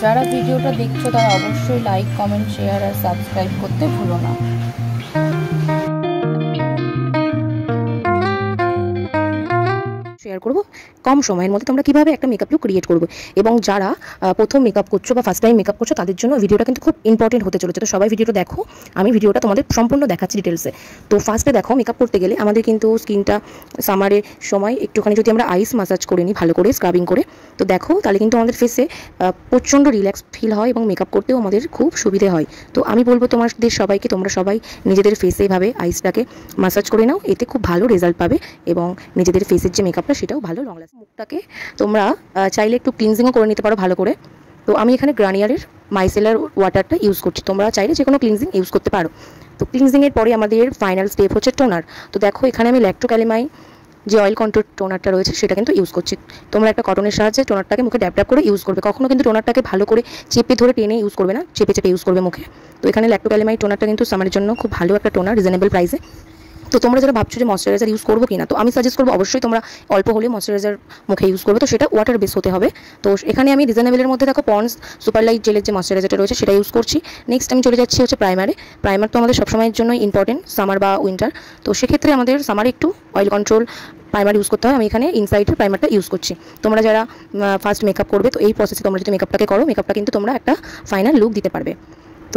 যারা ভিডিওটা দেখছো তারা অবশ্যই লাইক, কমেন্ট, শেয়ার আর সাবস্ক্রাইব করতে ভুলো না। শেয়ার করব কম সময়ের মধ্যে তোমরা কিভাবে একটা মেকআপ লুক ক্রিয়েট করবে, এবং যারা প্রথম মেকআপ করছো বা ফার্স্ট টাইম মেকআপ করছো তাদের জন্য ভিডিওটা কিন্তু খুব ইম্পর্টেন্ট হতে চলেছে। তো সবাই ভিডিওটা দেখো, আমি ভিডিওটা তোমাদের সম্পূর্ণ দেখাচ্ছি ডিটেলসে। তো ফার্স্টে দেখো, মেকআপ করতে গেলে আমাদের কিন্তু স্কিনটা সামারের সময় একটুখানি যদি আমরা আইস মাসাজ করে নিই ভালো করে স্ক্রাবিং করে, তো দেখো তাহলে কিন্তু আমাদের ফেসে প্রচণ্ড রিল্যাক্স ফিল হয় এবং মেকআপ করতেও আমাদের খুব সুবিধে হয়। তো আমি বলবো তোমাদের সবাইকে, তোমরা সবাই নিজেদের ফেসে এভাবে আইসটাকে মাসাজ করে নাও, এতে খুব ভালো রেজাল্ট পাবে এবং নিজেদের ফেসের যে মেকআপটা সেটাও ভালো লং লাস্টিং। মুখটাকে তোমরা চাইলে একটু ক্লিনজিংও করে নিতে পারো ভালো করে। তো আমি এখানে গার্নিয়ারের মাইসেলার ওয়াটারটা ইউজ করছি, তোমরা চাইলে যে কোনো ক্লিনজিং ইউজ করতে পারো। তো ক্লিনজিংয়ের পরে আমাদের ফাইনাল স্টেপ হচ্ছে টোনার। তো দেখো এখানে আমি ল্যাক্টোক্যালিমাই যে অয়েল কন্ট্রোল টোনারটা রয়েছে সেটা কিন্তু ইউজ করছি। তোমরা একটা কটনের সাহায্যে টোনারটাকে মুখে ড্যাপ ড্যাপ করে ইউজ করবে, কখনো কিন্তু টোনারটাকে ভালো করে চেপে ধরে টেনে ইউজ করবে না, চেপে চেপে ইউজ করবে মুখে। তো এখানে ল্যাক্টোক্যালিমাই টোনারটা কিন্তু সামারের জন্য খুব ভালো একটা টোনার, রিজনেবল প্রাইসে। তো তোমরা যারা ভাবছো যে ময়শ্চারাইজার ইউজ করবো কিনা, তো আমি সাজেস্ট করবো অবশ্যই তোমরা অল্প হলে ময়শ্চারাইজার মুখে ইউজ করবে, তো সেটা ওয়াটার বেস হতে হবে। তো এখানে আমি রিজনেবলের মধ্যে দেখো পন্ডস সুপারলাইট জেলের যে ময়শ্চারাইজারটা রয়েছে সেটা ইউজ করছি। নেক্সট আমি চলে যাচ্ছি হচ্ছে প্রাইমারে। প্রাইমার তো আমাদের সবসময়ের জন্য ইম্পর্টেন্ট, সামার বা উইন্টার। তো সেক্ষেত্রে আমাদের সামারে একটু অয়েল কন্ট্রোল প্রাইমার ইউজ করতে হয়। আমি এখানে ইনসাইডের প্রাইমারটা ইউজ করছি। তোমরা যারা ফার্স্ট মেকআপ করবে, তো এই প্রসেসে তোমরা যদি মেকআপটাকে করো, মেকআপটা কিন্তু তোমরা একটা ফাইনাল লুক দিতে পারবে।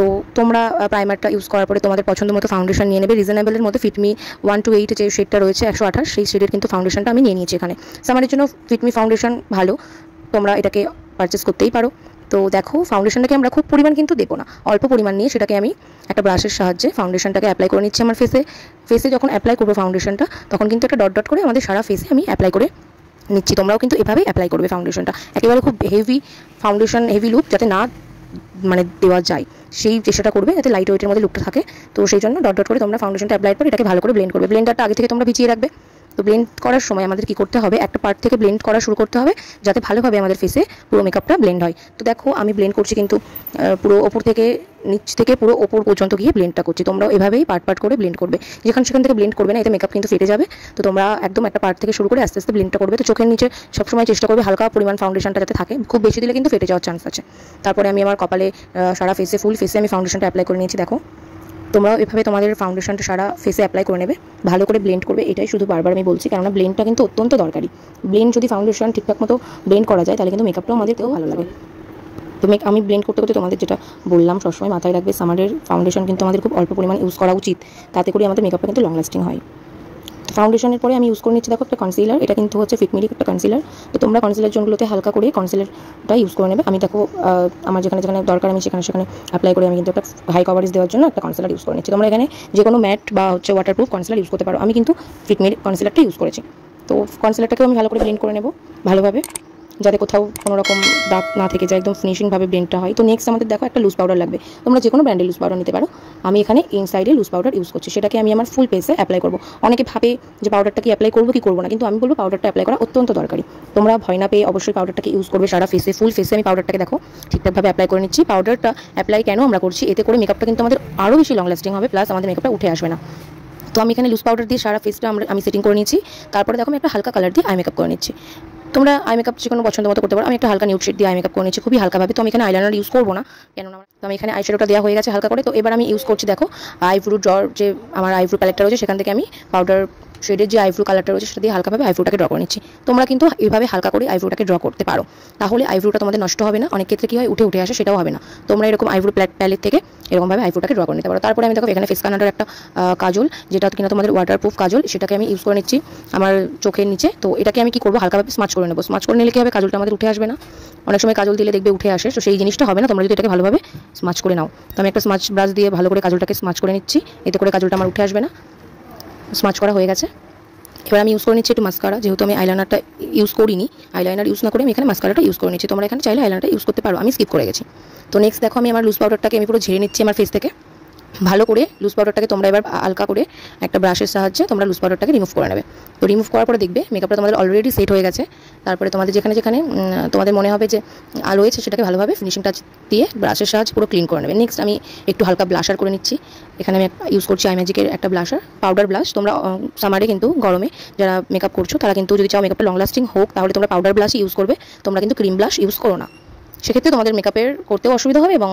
তো তোমরা প্রাইমারটা ইউজ করার পরে তোমাদের পছন্দ মতো ফাউন্ডেশন নিয়ে নেবে। রিজনেবলের মধ্যে ফিটমি 128 যে শেডটা রয়েছে 128, সেই শেডের কিন্তু ফাউন্ডেশনটা আমি নিয়ে নিয়েছি এখানে। সামারের জন্য ফিটমি ফাউন্ডেশন ভালো, তোমরা এটাকে পারচেস করতেই পারো। তো দেখো ফাউন্ডেশনটাকে আমরা খুব পরিমাণ কিন্তু দেবো না, অল্প পরিমাণ নিয়ে সেটাকে আমি একটা ব্রাশের সাহায্যে ফাউন্ডেশনটাকে অ্যাপ্লাই করে নিচ্ছি আমার ফেসে যখন অ্যাপ্লাই করবো ফাউন্ডেশনটা, তখন কিন্তু একটা ডট ডট করে আমাদের সারা ফেসে আমি অ্যাপ্লাই করে নিচ্ছি। তোমরাও কিন্তু এভাবেই অ্যাপ্লাই করবে ফাউন্ডেশনটা, একেবারে খুব হেভি ফাউন্ডেশন, হেভি লুক যাতে না মানে দেওয়া যায় সেই চেষ্টাটা করবে, যাতে লাইট ওয়েটের মধ্যে লুকটা থাকে। তো সেই জন্য ডট ডট করে তোমরা ফাউন্ডেশনটা অ্যাপ্লাই করে এটাকে ভালো করে ব্লেন্ড করবে। ব্লেন্ডারটা আগে থেকে তোমরা ভিজিয়ে রাখবে। তো ব্লেন্ড করার সময় আমাদের কি করতে হবে, একটা পার্ট থেকে ব্লেন্ড করা শুরু করতে হবে যাতে ভালোভাবে আমাদের ফেসে পুরো মেকআপটা ব্লেন্ড হয়। তো দেখো আমি ব্লেন্ড করছি কিন্তু পুরো ওপর থেকে নিচ থেকে পুরো ওপর পর্যন্ত গিয়ে ব্লেন্ডটা করছি। তোমরাও এভাবেই পার্ট পার্ট করে ব্লেন্ড করবে, সেখান থেকে ব্লেন্ড করবে না, এতে মেকআপ কিন্তু ফেটে যাবে। তো তোমরা একদম একটা পার্ট থেকে শুরু করে আস্তে আস্তে ব্লেন্ডটা করবে। তো চোখের নিচে সবসময় চেষ্টা করবে হালকা পরিমাণ ফাউন্ডেশনটা যাতে থাকে, খুব বেশি দিলে কিন্তু ফেটে যাওয়ার চান্স আছে। তারপরে আমি আমার কপালে সারা ফেসে ফুল ফেসে আমি ফাউন্ডেশনটা অ্যাপ্লাই করে নিয়েছি। দেখো তোমরাও এভাবে তোমাদের ফাউন্ডেশনটা সারা ফেসে অ্যাপ্লাই করে নেবে, ভালো করে ব্লেন্ড করবে। এটাই শুধু বারবার আমি বলছি, কেননা ব্লেন্ডটা কিন্তু অত্যন্ত দরকারি। ব্লেন্ড যদি ফাউন্ডেশন ঠিকঠাক মতো ব্লেন্ড করা যায় তাহলে কিন্তু মেকআপটাও আমাদেরকেও ভালো লাগে। তো আমি ব্লেন্ড করতে করতে তোমাদের যেটা বললাম সবসময় মাথায় রাখবে, সামারের ফাউন্ডেশন কিন্তু আমাদের খুব অল্প পরিমাণ ইউজ করা উচিত, তাতে করে আমাদের মেকআপটা কিন্তু লং লাস্টিং হয়। ফাউন্ডেশনের পরে আমি ইউজ করে নিচ্ছি দেখো একটা কনসিলার, এটা কিন্তু হচ্ছে ফিটমির একটা কনসিলার। তো তোমরা কনসিলার জোনগুলোতে হালকা করে কনসিলারটা ইউজ করে নেবে। আমি দেখো আমার যেখানে যেখানে দরকার আমি সেখানে অ্যাপ্লাই করে আমি কিন্তু একটা হাই কভারেজ দেওয়ার জন্য একটা কনসিলার ইউজ করে নিচ্ছি। তোমরা এখানে যে কোনো ম্যাট বা হচ্ছে ওয়াটারপ্রুফ কনসিলার ইউজ করতে পারো, আমি কিন্তু ফিটমির কনসিলারটা ইউজ করেছি। তো কনসিলারটাকে আমি ভালো করে ব্লেন্ড করে নেব ভালোভাবে, যাতে কোথাও কোনো রকম দাগ না থেকে যায়, একদম ফিনিশিংভাবে ব্লেন্ডটা হয়। তো নেক্সট আমাদের দেখো একটা লুজ পাউডার লাগবে, তোমরা যে কোনো ব্র্যান্ডের লুজ পাউডার নিতে পারো। আমি এখানে ইনসাইডে লুজ পাউডার ইউজ করছি, সেটাকে আমি আমার ফুল ফেসে অ্যাপ্লাই করবো। অনেকে ভাবে যে পাউডারটাকে অ্যাপ্লাই করবো কি করবো না, কিন্তু আমি বলবো পাউডারটা অ্যাপ্লাই করা অত্যন্ত দরকারি। তোমরা ভয় না পেয়ে অবশ্যই পাউডারটাকে ইউজ করবে সারা ফেসে, ফুল ফেসে আমি পাউডারটাকে দেখো ঠিকঠাকভাবে অ্যাপ্লাই করে নিচ্ছি। পাউডারটা অ্যাপ্লাই কেন আমরা করছি, এতে করে মেকআপটা কিন্তু আমাদের আরও বেশি লং লাস্টিং হবে, প্লাস আমাদের মেকআপটা উঠে আসবে না। তো আমি এখানে লুজ পাউডার দিয়ে সারা ফেসটা আমি সেটিং করে নিচ্ছি। তারপরে দেখো আমি একটা হালকা কালার দিয়ে আই মেকআপ করে নিচ্ছি। তোমরা আই মেকআপ যে কোনো পছন্দ মতো করতে পারো। আমি একটা হালকা নিউড শেড দিয়ে আই মেকআপ করে নিচ্ছি খুবই হালকাভাবে। তো আমি এখানে আইলাইনার ইউজ করবো না, কেননা তো আমি এখানে আইশ্যাডোটা দেওয়া হয়ে গেছে হালকা করে। তো এবার আমি ইউজ করছি দেখো আইব্রু ড্র, যে আমার আইব্রু প্যালেটটা রয়েছে সেখান থেকে আমি পাউডার শেডের যে আইব্রু কালারটা রয়েছে সেটা দিয়ে হালকাভাবে আইব্রুটাকে ড্র করে নিচ্ছি। তোমরা কিন্তু এইভাবে হালকা করে আইব্রুটাকে ড্র করতে পারো, তাহলে আইব্রুটা তোমাদের নষ্ট হবে না। অনেক ক্ষেত্রে কী হয় উঠে আসে, সেটাও হবে না। তোমরা এরকম আইব্রু প্যালেট থেকে এরকমভাবে আইব্রুটাকে ড্র করে নিতে পারো। তারপরে আমি দেখো এখানে ফেস কানাডার একটা কাজল, যেটা কিনা তোমাদের ওয়াটারপ্রুফ কাজল, সেটাকে আমি ইউজ করে নিচ্ছি আমার চোখের নিচে। তো এটাকে আমি কি করবো, হালকাভাবে স্মাচ করে নেবো। স্মাচ করে নিলে কি হবে, কাজলটা আমাদের উঠে আসবে না। অনেক সময় কাজল দিলে দেখবে উঠে আসে, তো সেই জিনিসটা হবে না তোমরা যদি এটাকে ভালোভাবে স্মাচ করে নাও। তো আমি একটা স্মাচ ব্রাশ দিয়ে ভালো করে কাজলটাকে স্মাচ করে নিচ্ছি, এতে করে কাজলটা আমার উঠে আসবে না। স্মাচ করা হয়ে গেছে। এবার আমি ইউজ করে নিচ্ছি একটু মাস্কারা, যেহেতু আমি আইলাইনারটা ইউজ করিনি, আইলাইনার ইউজ না করে আমি এখানে মাস্কারাটা ইউজ করে নিচ্ছি। তোমরা এখানে চাইলে আইলাইনারটা ইউজ করতে পারো, আমি স্কিপ করে গেছি। তো নেক্সট দেখো আমি আমার লুজ পাউডারটাকে আমি পুরো ঝেড়ে নিচ্ছি আমার ফেস থেকে ভালো করে। লুজ পাউডারটাকে তোমরা এবার হালকা করে একটা ব্রাশের সাহায্যে তোমরা লুজ পাউডারটাকে রিমুভ করে নেবে। তো রিমুভ করার পরে দেখবে মেকআপটা তোমাদের অলরেডি সেট হয়ে গেছে। তারপরে তোমাদের যেখানে যেখানে তোমাদের মনে হবে যে আলো হয়েছে সেটাকে ভালোভাবে ফিনিশিং টাচ দিয়ে ব্রাশের সাহায্যে পুরো ক্লিন করে নেবে। নেক্সট আমি একটু হালকা ব্লাশার করে নিচ্ছি। এখানে আমি ইউজ করছি আইম্যাজিকের একটা ব্লাশার, পাউডার ব্লাশ। তোমরা সামারে কিন্তু গরমে যারা মেকআপ করছো তারা কিন্তু যদি চাও মেকআপটা লং লাস্টিং হোক তাহলে তোমরা পাউডার ব্লাশ ইউজ করবে, তোমরা কিন্তু ক্রিম ব্লাশ ইউজ করো না। সেক্ষেত্রে তোমাদের মেকআপের করতেও অসুবিধা হবে এবং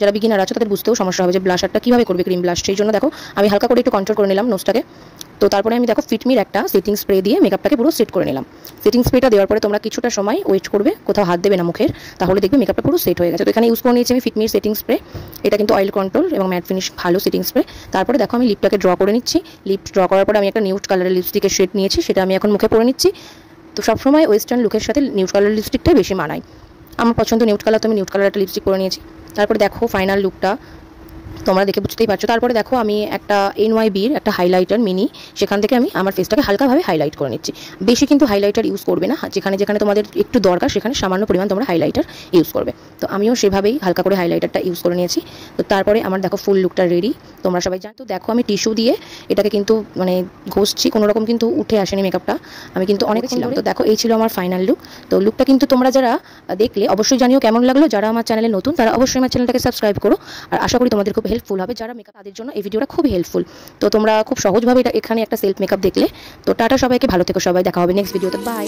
যারা বিগিনার আছে তাদের বুঝতেও সমস্যা হবে যে ব্লাশারটা কীভাবে করবে, ক্রিম ব্লাশ। সেই জন্য দেখো আমি হালকা করে একটু কন্ট্রোল করে নিলাম নোজটাকে। তো তারপরে আমি দেখো ফিটমির একটা সেটিং স্প্রে দিয়ে মেকআপটাকে পুরো সেট করে নিলাম। সেটিং স্প্রেটা দেওয়ার পরে তোমরা কিছুটা সময় ওয়েট করবে, কোথাও হাত দেবে না মুখের, তাহলে দেখবে মেকআপটা পুরো সেট হয়ে গেছে। তো এখানে ইউজ করে নিয়েছি আমি ফিটমির সেটিং স্প্রে। এটা কিন্তু অয়েল কন্ট্রোল এবং ম্যাট ফিনিশ ভালো সেটিং স্প্রে। তারপরে দেখো আমি লিপটাকে ড্র করে নিচ্ছি। লিপ ড্র করার পরে আমি একটা নিউড কালারের লিপস্টিকের শেড নিয়েছি, সেটা আমি এখন মুখে পরে নিচ্ছি। তো সবসময় ওয়েস্টার্ন লুকের সাথে নিউড কালারের লিপস্টিকটাই বেশি মানায়। আমার পছন্দ নিউড কালার, তো আমি নিউড কালার একটা লিপস্টিক পরে নিয়েছি। তারপরে দেখো ফাইনাল লুকটা তোমরা দেখে বুঝতেই পারছো। তারপরে দেখো আমি একটা NYBর একটা হাইলাইটার মিনি, সেখান থেকে আমি আমার ফেসটাকে হালকাভাবে হাইলাইট করে নিচ্ছি। বেশি কিন্তু হাইলাইটার ইউজ করবে না, যেখানে যেখানে তোমাদের একটু দরকার সেখানে সামান্য পরিমাণ তোমরা হাইলাইটার ইউজ করবে। তো আমিও সেভাবেই হালকা করে হাইলাইটারটা ইউজ করে নিয়েছি। তো তারপরে আমার দেখো ফুল লুকটা রেডি, তোমরা সবাই জানো। তো দেখো আমি টিস্যু দিয়ে এটাকে কিন্তু মানে ঘষছি, কোনো রকম কিন্তু উঠে আসেনি মেকআপটা, আমি কিন্তু অনেক ছিলাম। তো দেখো এই ছিল আমার ফাইনাল লুক। তো লুকটা কিন্তু তোমরা যারা দেখলে অবশ্যই জানিও কেমন লাগলো। যারা আমার চ্যানেলে নতুন তারা অবশ্যই আমার চ্যানেলটাকে সাবস্ক্রাইব করো, আর আশা করি তোমাদের খুব হেল্পফুল হবে। যারা মেকআপ তাদের জন্য এই ভিডিওটা খুব হেল্পফুল। তো তোমরা খুব সহজভাবে এখানে একটা সেলফ মেকআপ দেখলে। তো টাটা সবাইকে, ভালো থেকো সবাই, দেখা হবে নেক্সট ভিডিওতে, বাই।